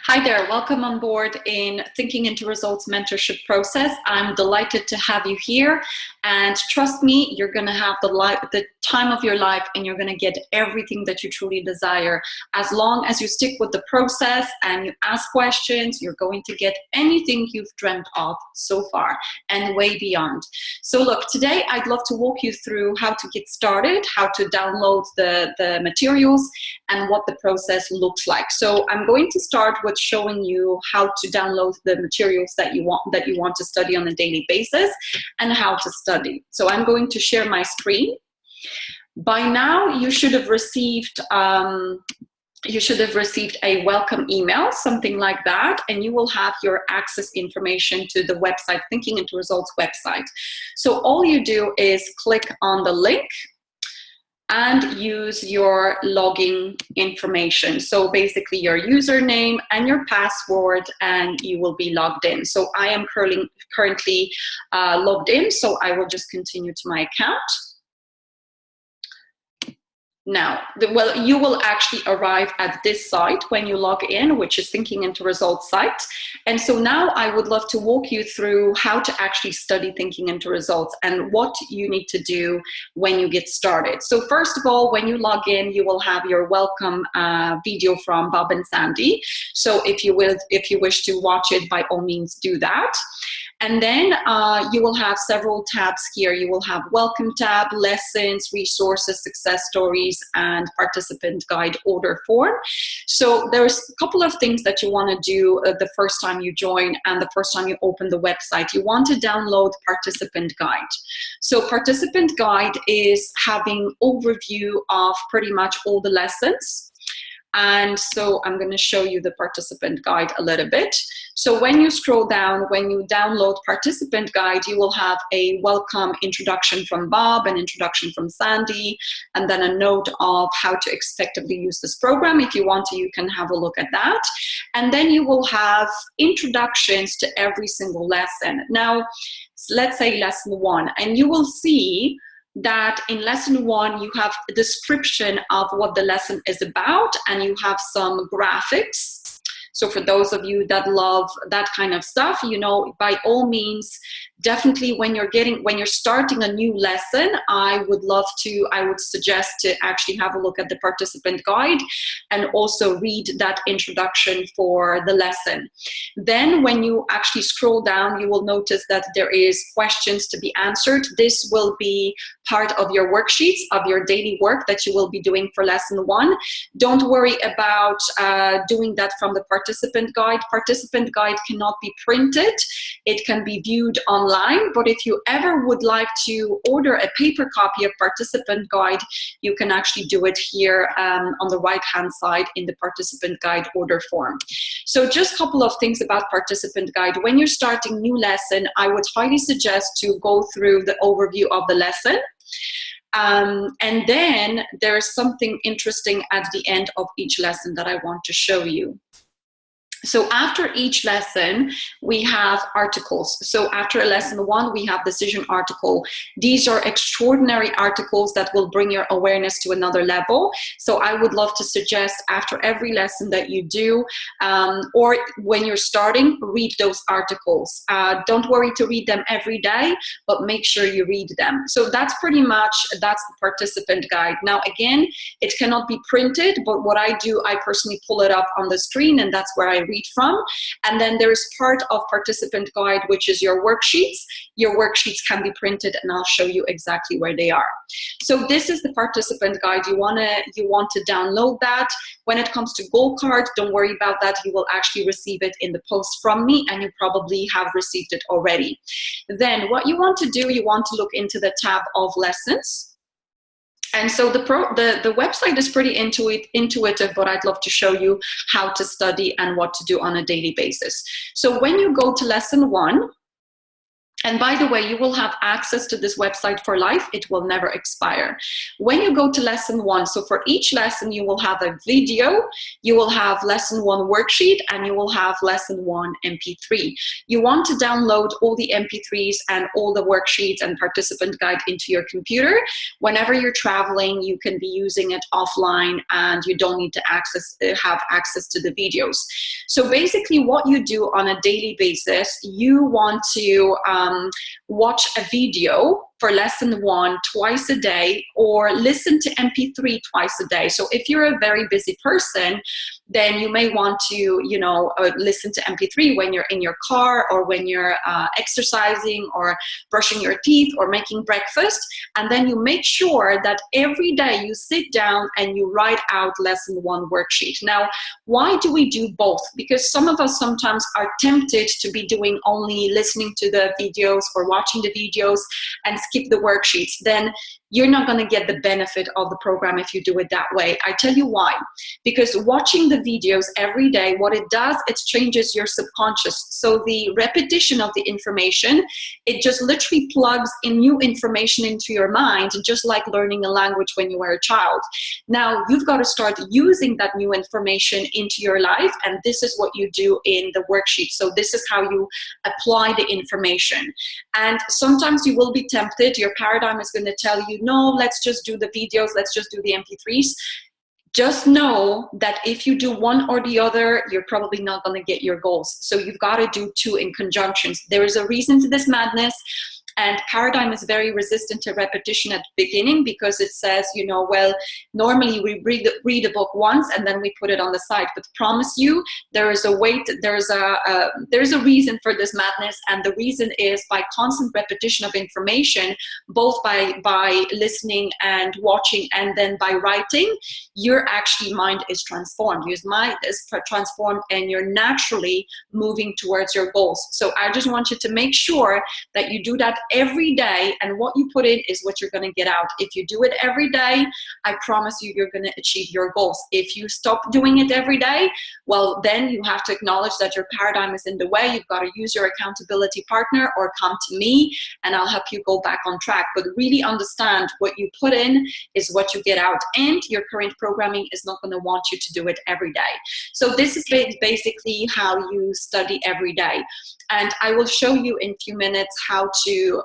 Hi there, welcome on board in Thinking into Results mentorship process. I'm delighted to have you here, and trust me, you're going to have the time of your life, and you're going to get everything that you truly desire. As long as you stick with the process and you ask questions, you're going to get anything you've dreamt of so far and way beyond. So look, today I'd love to walk you through how to get started, how to download the materials, and what the process looks like. So I'm going to start with showing you how to download the materials that you want to study on a daily basis and how to study. So I'm going to share my screen. By now you should have received a welcome email, something like that, and you will have your access information to the website, Thinking into Results website. So all you do is click on the link and use your login information. So basically your username and your password, and you will be logged in. So I am currently logged in, so I will just continue to my account. Now, you will actually arrive at this site when you log in, which is Thinking into Results site. And so now I would love to walk you through how to actually study Thinking into Results and what you need to do when you get started. So first of all, when you log in, you will have your welcome video from Bob and Sandy. So if you wish to watch it, by all means do that. And then you will have several tabs here. You will have welcome tab, lessons, resources, success stories, and participant guide order form. So there's a couple of things that you want to do the first time you join and the first time you open the website. You want to download participant guide. So participant guide is having overview of pretty much all the lessons. And so I'm going to show you the participant guide a little bit. So when you scroll down, when you download participant guide, you will have a welcome introduction from Bob, an introduction from Sandy, and then a note of how to effectively use this program. If you want to, you can have a look at that. And then you will have introductions to every single lesson. Now, let's say lesson 1, and you will see that in lesson 1, you have a description of what the lesson is about, and you have some graphics. So for those of you that love that kind of stuff, you know, by all means, definitely when you're starting a new lesson, I would suggest to actually have a look at the participant guide and also read that introduction for the lesson. Then when you actually scroll down, you will notice that there is questions to be answered. This will be part of your worksheets of your daily work that you will be doing for lesson 1. Don't worry about doing that from the participant guide. Participant guide cannot be printed. It can be viewed online, but if you ever would like to order a paper copy of participant guide, you can actually do it here on the right-hand side in the participant guide order form. So just a couple of things about participant guide. When you're starting new lesson, I would highly suggest to go through the overview of the lesson. And then there's something interesting at the end of each lesson that I want to show you. So after each lesson, we have articles. So after lesson 1, we have decision article. These are extraordinary articles that will bring your awareness to another level. So I would love to suggest after every lesson that you do, or when you're starting, read those articles. Don't worry to read them every day, but make sure you read them. So that's the participant guide. Now again, it cannot be printed, but what I do, I personally pull it up on the screen, and that's where I read from. And then there's part of participant guide, which is your worksheets. Your worksheets can be printed, and I'll show you exactly where they are. So this is the participant guide. You want to download that. When it comes to gold card, don't worry about that. You will actually receive it in the post from me, and you probably have received it already. Then what you want to do, you want to look into the tab of lessons. And so the website is pretty intuitive, but I'd love to show you how to study and what to do on a daily basis. So when you go to lesson 1, And by the way, you will have access to this website for life. It will never expire. When you go to lesson 1, so for each lesson, you will have a video, you will have lesson 1 worksheet, and you will have lesson 1 MP3. You want to download all the MP3s and all the worksheets and participant guide into your computer. Whenever you're traveling, you can be using it offline and you don't need to have access to the videos. So basically what you do on a daily basis, you want to watch a video for lesson 1 twice a day, or listen to MP3 twice a day. So if you're a very busy person, then you may want to, you know, listen to MP3 when you're in your car, or when you're exercising, or brushing your teeth, or making breakfast. And then you make sure that every day you sit down and you write out lesson 1 worksheet. Now, why do we do both? Because some of us sometimes are tempted to be doing only listening to the videos or watching the videos and skip the worksheets. Then you're not going to get the benefit of the program if you do it that way. I tell you why. Because watching the videos every day, what it does, it changes your subconscious. So the repetition of the information, it just literally plugs in new information into your mind, just like learning a language when you were a child. Now, you've got to start using that new information into your life, and this is what you do in the worksheet. So this is how you apply the information. And sometimes you will be tempted. Your paradigm is going to tell you, no, let's just do the videos, let's just do the MP3s. Just know that if you do one or the other, you're probably not going to get your goals. So you've got to do 2 in conjunctions. There is a reason to this madness. And paradigm is very resistant to repetition at the beginning, because it says, you know, well, normally we read a book once and then we put it on the side. But promise you, there is a there's a reason for this madness, and the reason is by constant repetition of information, both by listening and watching, and then by writing, your actually mind is transformed. Your mind is transformed, and you're naturally moving towards your goals. So I just want you to make sure that you do that every day, and what you put in is what you're going to get out. If you do it every day, I promise you, you're going to achieve your goals. If you stop doing it every day, well, then you have to acknowledge that your paradigm is in the way. You've got to use your accountability partner, or come to me and I'll help you go back on track. But really understand, what you put in is what you get out, and your current programming is not going to want you to do it every day. So this is basically how you study every day. And I will show you in a few minutes how to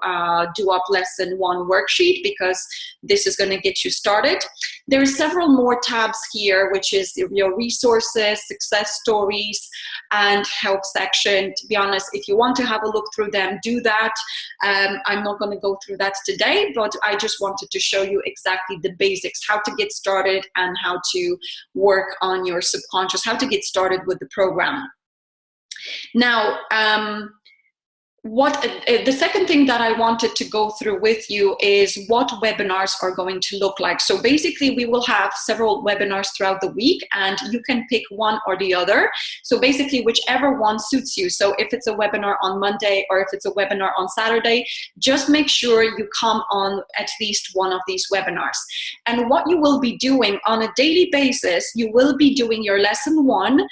do up lesson 1 worksheet, because this is going to get you started. There are several more tabs here, which is your resources, success stories, and help section. To be honest, if you want to have a look through them, do that. I'm not going to go through that today, but I just wanted to show you exactly the basics, how to get started and how to work on your subconscious, how to get started with the program. Now, the second thing that I wanted to go through with you is what webinars are going to look like. So basically, we will have several webinars throughout the week, and you can pick one or the other. So basically, whichever one suits you. So if it's a webinar on Monday, or if it's a webinar on Saturday, just make sure you come on at least one of these webinars. And what you will be doing on a daily basis, you will be doing your lesson 1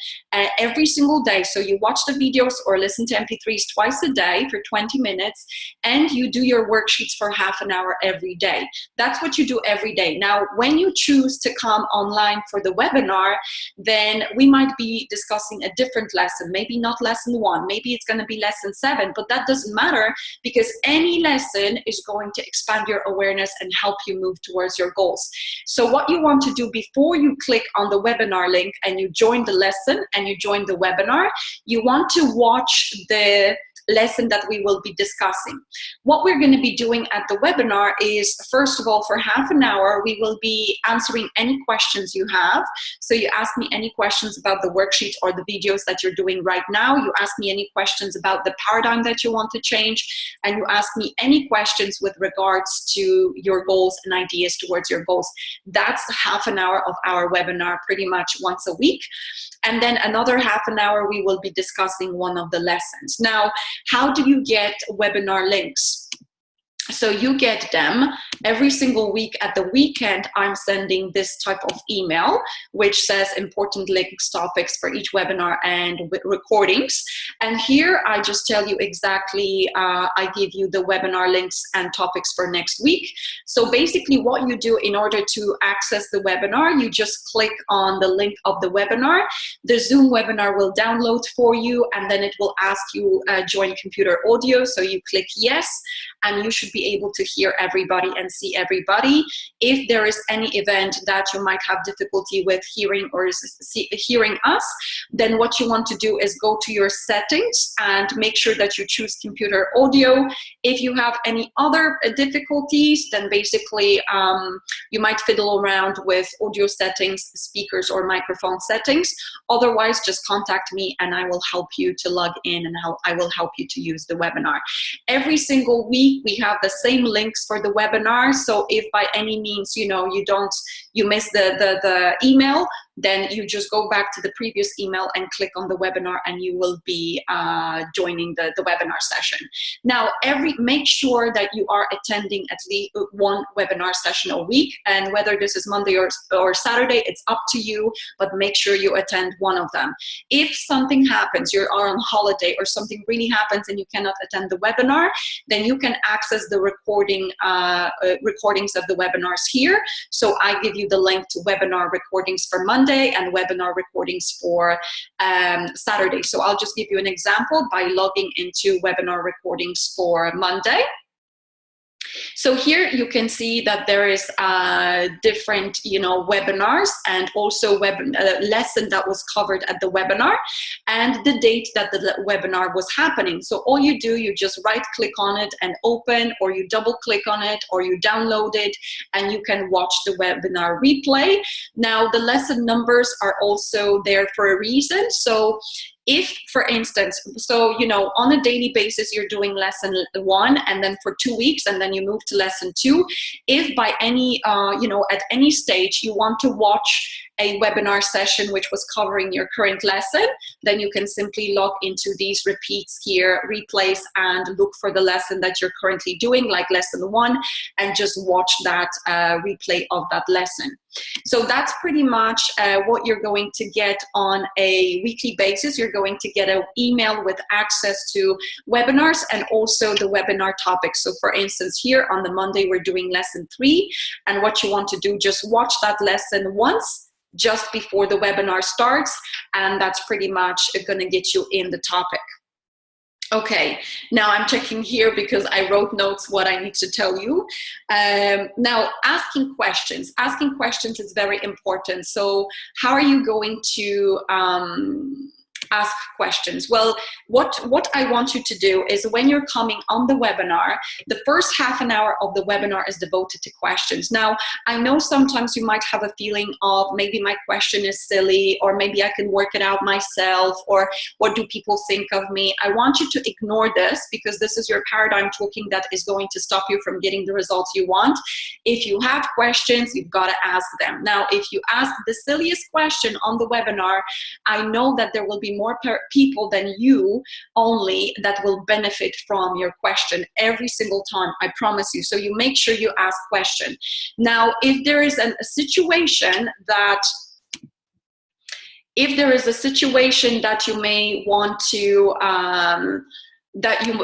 every single day. So you watch the videos or listen to MP3s twice a day for 20 minutes, and you do your worksheets for half an hour every day. That's what you do every day. Now, when you choose to come online for the webinar, then we might be discussing a different lesson, maybe not lesson 1, maybe it's going to be lesson 7, but that doesn't matter, because any lesson is going to expand your awareness and help you move towards your goals. So what you want to do before you click on the webinar link and you join the lesson and you join the webinar, you want to watch the lesson that we will be discussing. What we're going to be doing at the webinar is, first of all, for half an hour, we will be answering any questions you have. So you ask me any questions about the worksheet or the videos that you're doing right now. You ask me any questions about the paradigm that you want to change. And you ask me any questions with regards to your goals and ideas towards your goals. That's half an hour of our webinar, pretty much once a week. And then another half an hour, we will be discussing one of the lessons. Now, how do you get webinar links? So you get them every single week. At the weekend, I'm sending this type of email, which says important links, topics for each webinar and recordings. And here I just tell you exactly, I give you the webinar links and topics for next week. So basically what you do in order to access the webinar, you just click on the link of the webinar. The Zoom webinar will download for you, and then it will ask you join computer audio. So you click yes, and you should be able to hear everybody and see everybody. If there is any event that you might have difficulty with hearing or hearing us, then what you want to do is go to your settings and make sure that you choose computer audio. If you have any other difficulties, then basically you might fiddle around with audio settings, speakers, or microphone settings. Otherwise, just contact me and I will help you to log in, and I will help you to use the webinar. Every single week we have the same links for the webinar. So if by any means you miss the email, then you just go back to the previous email and click on the webinar, and you will be joining the webinar session. Now, make sure that you are attending at least one webinar session a week, and whether this is Monday or Saturday, it's up to you, but make sure you attend one of them. If something happens, you are on holiday or something really happens and you cannot attend the webinar, then you can access the recordings of the webinars here. So I give you the link to webinar recordings for Monday and webinar recordings for Saturday. So I'll just give you an example by logging into webinar recordings for Monday. So here you can see that there is different, webinars, and also lesson that was covered at the webinar, and the date that the webinar was happening. So all you do, you just right click on it and open, or you double click on it, or you download it, and you can watch the webinar replay. Now the lesson numbers are also there for a reason. So if, for instance, on a daily basis, you're doing lesson 1, and then for 2 weeks, and then you move to lesson 2, if by any, at any stage you want to watch a webinar session which was covering your current lesson, then you can simply log into these repeats here, replays, and look for the lesson that you're currently doing, like lesson 1, and just watch that replay of that lesson. So that's pretty much what you're going to get on a weekly basis. You're going to get an email with access to webinars and also the webinar topics. So for instance, here on the Monday, we're doing lesson 3, and what you want to do, just watch that lesson once just before the webinar starts, and that's pretty much going to get you in the topic. Okay, now I'm checking here because I wrote notes what I need to tell you. Now, asking questions. Asking questions is very important. So how are you going to ask questions? Well, what I want you to do is, when you're coming on the webinar, the first half an hour of the webinar is devoted to questions. Now, I know sometimes you might have a feeling of maybe my question is silly, or maybe I can work it out myself, or what do people think of me? I want you to ignore this, because this is your paradigm talking that is going to stop you from getting the results you want. If you have questions, you've got to ask them. Now, if you ask the silliest question on the webinar, I know that there will be more people than you only that will benefit from your question every single time, I promise you. So you make sure you ask question. Now, if there is a situation that you may want to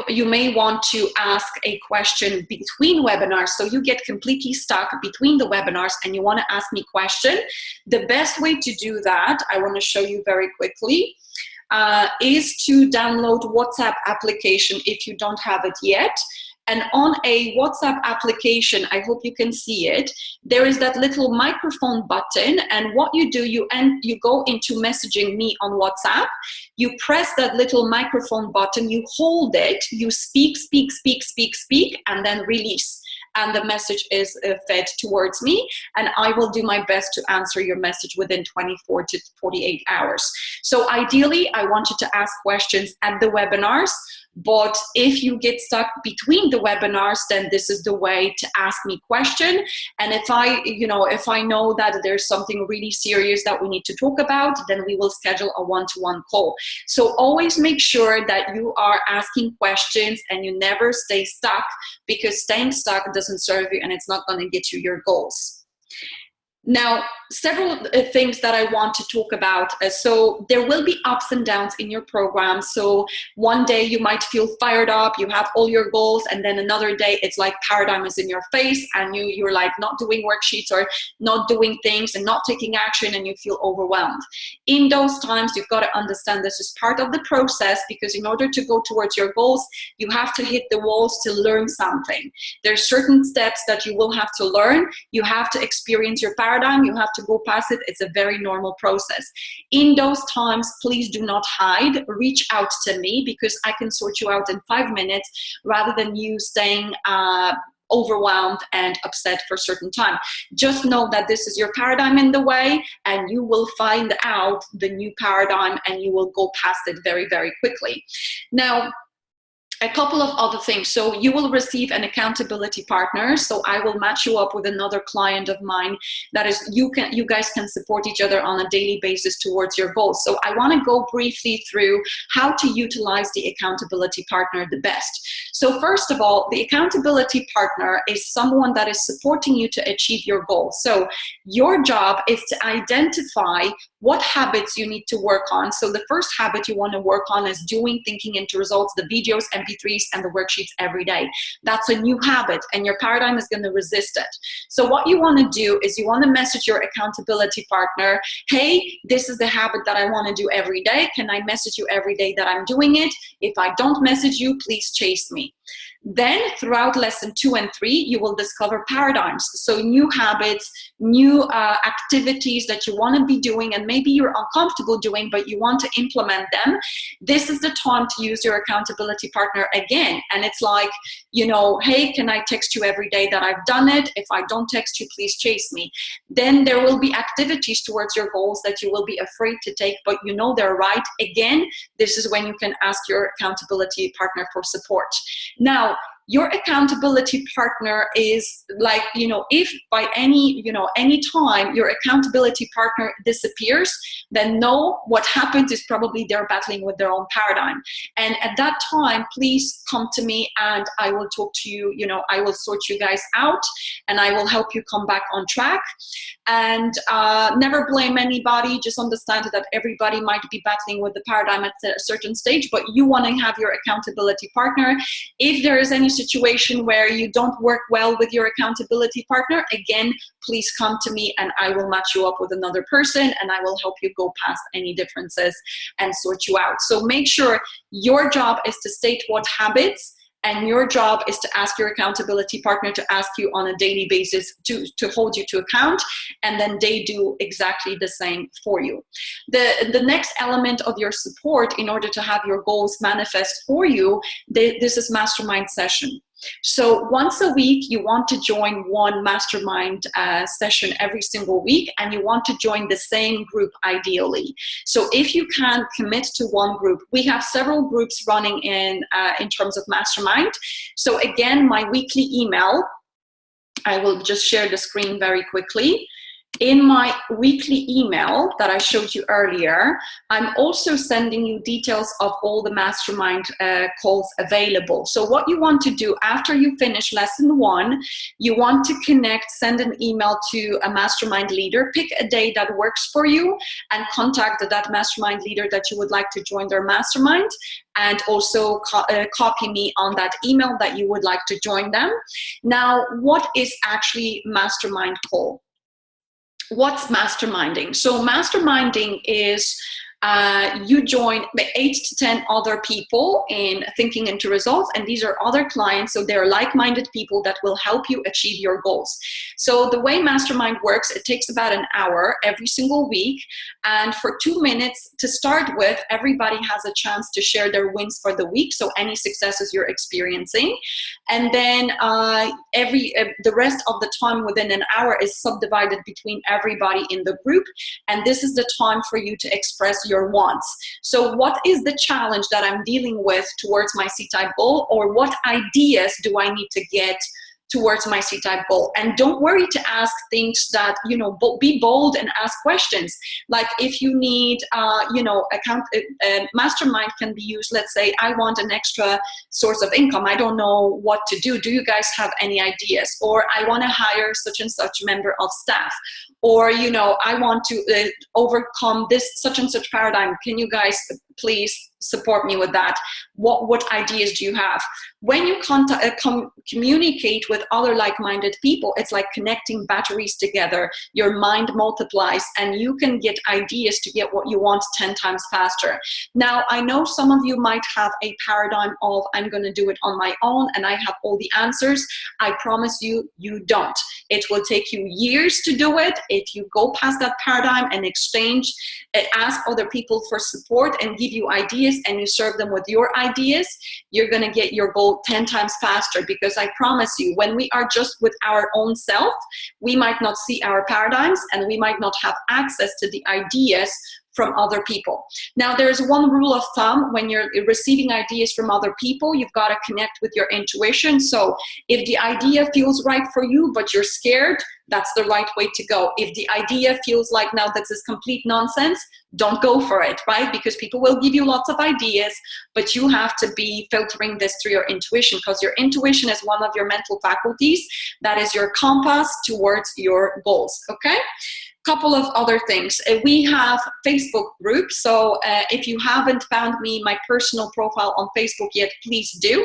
you may want to ask a question between webinars, so you get completely stuck between the webinars and you want to ask me question, the best way to do that, I want to show you very quickly, is to download WhatsApp application if you don't have it yet. And on a WhatsApp application, I hope you can see it, there is that little microphone button, and what you do, you go into messaging me on WhatsApp, you press that little microphone button, you hold it, you speak, and then release. And the message is fed towards me, and I will do my best to answer your message within 24 to 48 hours. So ideally, I want you to ask questions at the webinars. But if you get stuck between the webinars, then this is the way to ask me question. And if I know that there's something really serious that we need to talk about, then we will schedule a one-to-one call. So always make sure that you are asking questions and you never stay stuck, because staying stuck doesn't serve you and it's not going to get you your goals. Now, several things that I want to talk about. So there will be ups and downs in your program. So one day you might feel fired up, you have all your goals, and then another day it's like paradigm is in your face and you're like not doing worksheets or not doing things and not taking action, and you feel overwhelmed. In those times, you've got to understand this is part of the process, because in order to go towards your goals, you have to hit the walls to learn something. There's certain steps that you will have to learn. You have to experience your paradigm. You have to go past it. It's a very normal process. In those times, please do not hide. Reach out to me, because I can sort you out in 5 minutes rather than you staying overwhelmed and upset for a certain time. Just know that this is your paradigm in the way, and you will find out the new paradigm and you will go past it very, very quickly. Now, a couple of other things. So you will receive an accountability partner. So I will match you up with another client of mine. That is, you guys can support each other on a daily basis towards your goals. So I want to go briefly through how to utilize the accountability partner the best. So first of all, the accountability partner is someone that is supporting you to achieve your goals. So your job is to identify what habits you need to work on. So the first habit you want to work on is doing thinking into results, the videos, MP3s, and the worksheets every day. That's a new habit, and your paradigm is going to resist it. So what you want to do is you want to message your accountability partner, hey, this is the habit that I want to do every day. Can I message you every day that I'm doing it? If I don't message you, please chase me. Then throughout lesson 2 and 3, you will discover paradigms. So new habits, new activities that you want to be doing, and maybe you're uncomfortable doing, but you want to implement them. This is the time to use your accountability partner again. And it's like, hey, can I text you every day that I've done it? If I don't text you, please chase me. Then there will be activities towards your goals that you will be afraid to take, but they're right. Again, this is when you can ask your accountability partner for support. Now, your accountability partner is like, if by any time your accountability partner disappears, then know what happens is probably they're battling with their own paradigm. And at that time, please come to me and I will talk to you, I will sort you guys out and I will help you come back on track. And never blame anybody. Just understand that everybody might be battling with the paradigm at a certain stage, but you want to have your accountability partner. If there is any situation where you don't work well with your accountability partner, again, please come to me and I will match you up with another person and I will help you go past any differences and sort you out. So make sure your job is to state what habits, and your job is to ask your accountability partner to ask you on a daily basis to hold you to account, and then they do exactly the same for you. The next element of your support in order to have your goals manifest for you, this is mastermind session. So once a week, you want to join one mastermind session every single week, and you want to join the same group ideally. So if you can commit to one group, we have several groups running in terms of mastermind. So again, my weekly email, I will just share the screen very quickly. In my weekly email that I showed you earlier, I'm also sending you details of all the mastermind calls available. So what you want to do after you finish lesson 1, you want to connect, send an email to a mastermind leader, pick a day that works for you, and contact that mastermind leader that you would like to join their mastermind, and also copy me on that email that you would like to join them. Now, what is actually mastermind call? What's masterminding? So masterminding is you join 8 to 10 other people in thinking into results, and these are other clients, so they're like-minded people that will help you achieve your goals. So the way mastermind works, it takes about an hour every single week, and for 2 minutes to start with, everybody has a chance to share their wins for the week, so any successes you're experiencing, and then the rest of the time within an hour is subdivided between everybody in the group, and this is the time for you to express your your wants. So what is the challenge that I'm dealing with towards my C-type goal, or what ideas do I need to get towards my C-type goal? And don't worry to ask things that, you know, be bold and ask questions. Like if you need, you know, mastermind can be used. Let's say I want an extra source of income. I don't know what to do. Do you guys have any ideas? Or I want to hire such and such member of staff. Or, you know, I want to overcome this such and such paradigm. Can you guys please support me with that? What ideas do you have? When you communicate with other like-minded people, it's like connecting batteries together. Your mind multiplies and you can get ideas to get what you want 10 times faster. Now, I know some of you might have a paradigm of, I'm going to do it on my own and I have all the answers. I promise you, you don't. It will take you years to do it. If you go past that paradigm and exchange, ask other people for support and give you ideas, and you serve them with your ideas, you're going to get your goal 10 times faster. Because I promise you, when we are just with our own self, we might not see our paradigms and we might not have access to the ideas from other people. Now, there's one rule of thumb: when you're receiving ideas from other people, you've got to connect with your intuition. So if the idea feels right for you, but you're scared, that's the right way to go. If the idea feels like, now this is complete nonsense, don't go for it, right? Because people will give you lots of ideas, but you have to be filtering this through your intuition, because your intuition is one of your mental faculties. That is your compass towards your goals, okay? Couple of other things. We have Facebook groups. So if you haven't found me, my personal profile on Facebook yet, please do.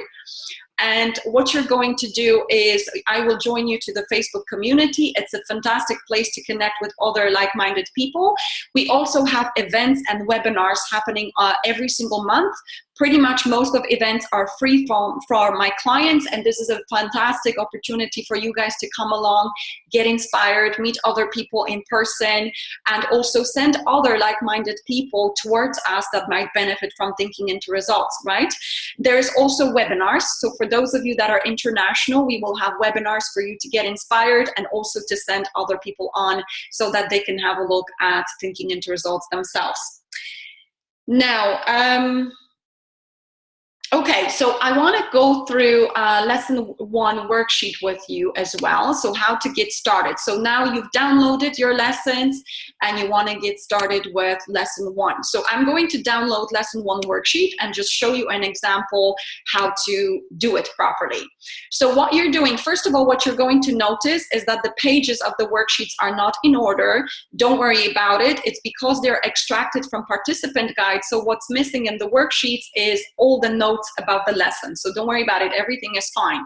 And what you're going to do is I will join you to the Facebook community. It's a fantastic place to connect with other like-minded people. We also have events and webinars happening every single month. Pretty much most of events are free for my clients, and this is a fantastic opportunity for you guys to come along, get inspired, meet other people in person, and also send other like-minded people towards us that might benefit from thinking into results, right? There's also webinars. So for those of you that are international, we will have webinars for you to get inspired and also to send other people on so that they can have a look at thinking into results themselves. Now, okay, so I want to go through lesson 1 worksheet with you as well. So how to get started. So now you've downloaded your lessons and you want to get started with lesson 1. So I'm going to download lesson 1 worksheet and just show you an example how to do it properly. So what you're doing, first of all, what you're going to notice is that the pages of the worksheets are not in order. Don't worry about it. It's because they're extracted from participant guides. So what's missing in the worksheets is all the notes about the lesson. So don't worry about it. Everything is fine.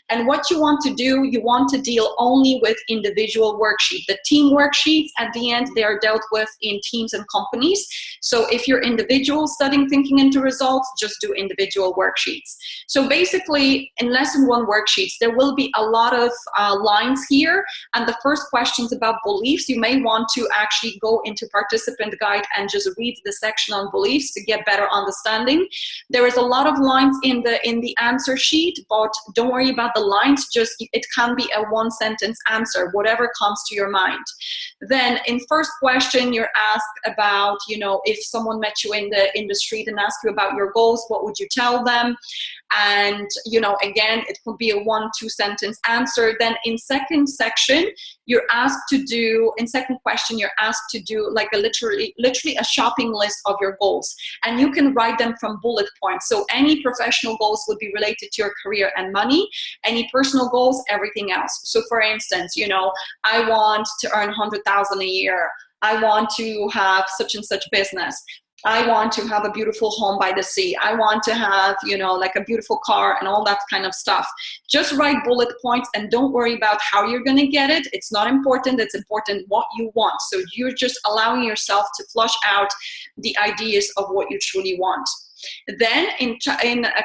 And what you want to do, you want to deal only with individual worksheets. The team worksheets, at the end, they are dealt with in teams and companies. So if you're individual studying thinking into results, just do individual worksheets. So basically, in lesson 1 worksheets, there will be a lot of lines here. And the first questions about beliefs, you may want to actually go into participant guide and just read the section on beliefs to get better understanding. There is a lot of lines in the answer sheet, but don't worry about the lines. Just, it can be a 1-sentence answer, whatever comes to your mind. Then in first question, you're asked about, you know, if someone met you in the street and asked you about your goals, what would you tell them? And, you know, again, it could be a 1-2 sentence answer. Then in second section, you're asked to do, in second question, you're asked to do like a literally a shopping list of your goals. And you can write them from bullet points. So any professional goals would be related to your career and money. Any personal goals, everything else. So for instance, you know, I want to earn 100,000 a year. I want to have such and such business. I want to have a beautiful home by the sea. I want to have, you know, like a beautiful car and all that kind of stuff. Just write bullet points and don't worry about how you're going to get it. It's not important. It's important what you want. So you're just allowing yourself to flush out the ideas of what you truly want. Then in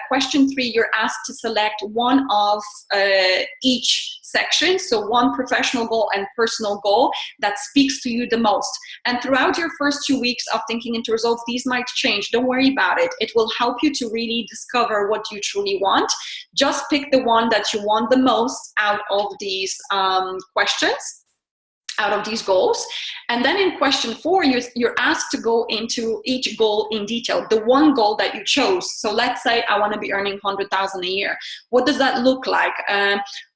question 3, you're asked to select one of each section. So one professional goal and personal goal that speaks to you the most. And throughout your first 2 weeks of thinking into results, these might change. Don't worry about it. It will help you to really discover what you truly want. Just pick the one that you want the most out of these questions. out of these goals. And then in question 4, you're asked to go into each goal in detail, the one goal that you chose. So let's say I want to be earning 100,000 a year. What does that look like?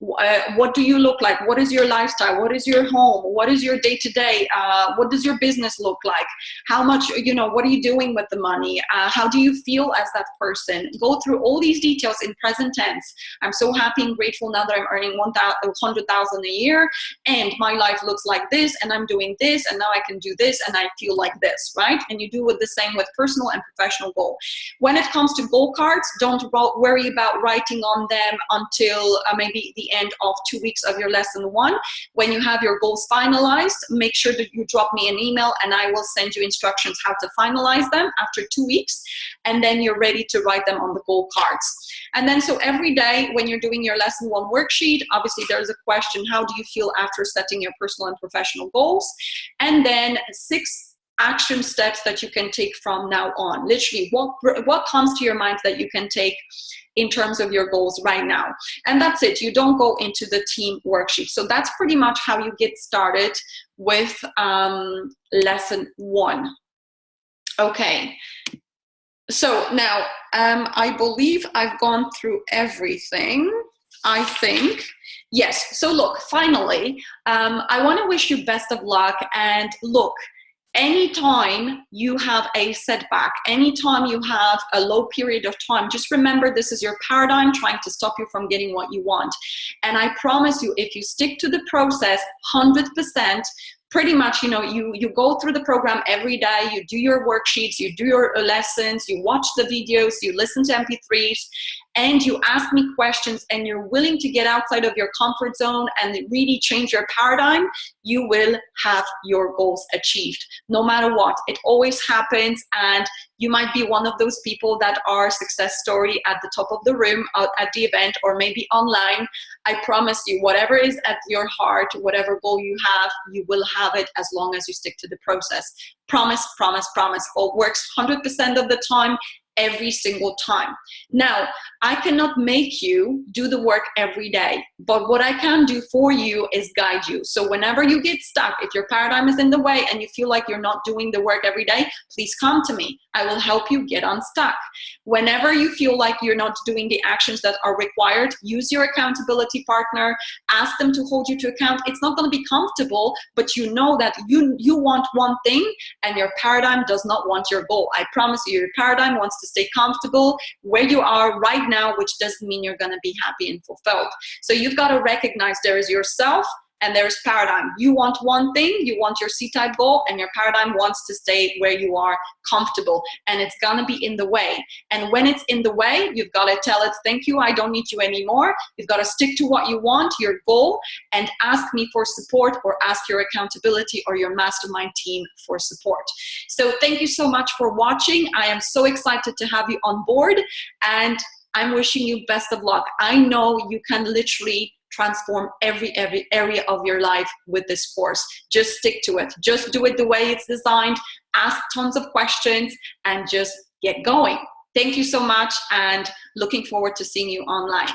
What do you look like? What is your lifestyle? What is your home? What is your day-to-day? What does your business look like? How much, what are you doing with the money? How do you feel as that person? Go through all these details in present tense. I'm so happy and grateful now that I'm earning 100,000 a year, and my life looks like this, and I'm doing this, and now I can do this, and I feel like this, right? And you do it the same with personal and professional goal. When it comes to goal cards, don't worry about writing on them until maybe the end of 2 weeks of your lesson 1. When you have your goals finalized, make sure that you drop me an email, and I will send you instructions how to finalize them after 2 weeks, and then you're ready to write them on the goal cards. And then so every day when you're doing your lesson 1 worksheet, obviously there's a question, how do you feel after setting your personal and professional goals? And then 6 action steps that you can take from now on. Literally, what comes to your mind that you can take in terms of your goals right now? And that's it. You don't go into the team worksheet. So that's pretty much how you get started with lesson 1. Okay. So now, I believe I've gone through everything, I think. Yes, so look, finally, I want to wish you best of luck. And look, anytime you have a setback, anytime you have a low period of time, just remember this is your paradigm trying to stop you from getting what you want. And I promise you, if you stick to the process 100%, pretty much, you go through the program every day, you do your worksheets, you do your lessons, you watch the videos, you listen to MP3s, and you ask me questions, and you're willing to get outside of your comfort zone and really change your paradigm, you will have your goals achieved. No matter what, it always happens, and you might be one of those people that are success story at the top of the room, at the event, or maybe online. I promise you, whatever is at your heart, whatever goal you have, you will have it as long as you stick to the process. Promise, promise, promise. It works 100% of the time, every single time. Now, I cannot make you do the work every day, but what I can do for you is guide you. So whenever you get stuck, if your paradigm is in the way and you feel like you're not doing the work every day, please come to me. I will help you get unstuck. Whenever you feel like you're not doing the actions that are required, use your accountability partner, ask them to hold you to account. It's not going to be comfortable, but you know that you want one thing and your paradigm does not want your goal. I promise you, your paradigm wants to stay comfortable where you are right now, which doesn't mean you're going to be happy and fulfilled. So you've got to recognize there is yourself and there's paradigm. You want one thing, you want your C-type goal, and your paradigm wants to stay where you are comfortable, and it's gonna be in the way. And when it's in the way, you've got to tell it, thank you, I don't need you anymore. You've got to stick to what you want, your goal, and ask me for support, or ask your accountability or your mastermind team for support. So thank you so much for watching. I am so excited to have you on board, and I'm wishing you best of luck. I know you can literally transform every area of your life with this course. Just stick to it. Just do it the way it's designed. Ask tons of questions and just get going. Thank you so much, and looking forward to seeing you online.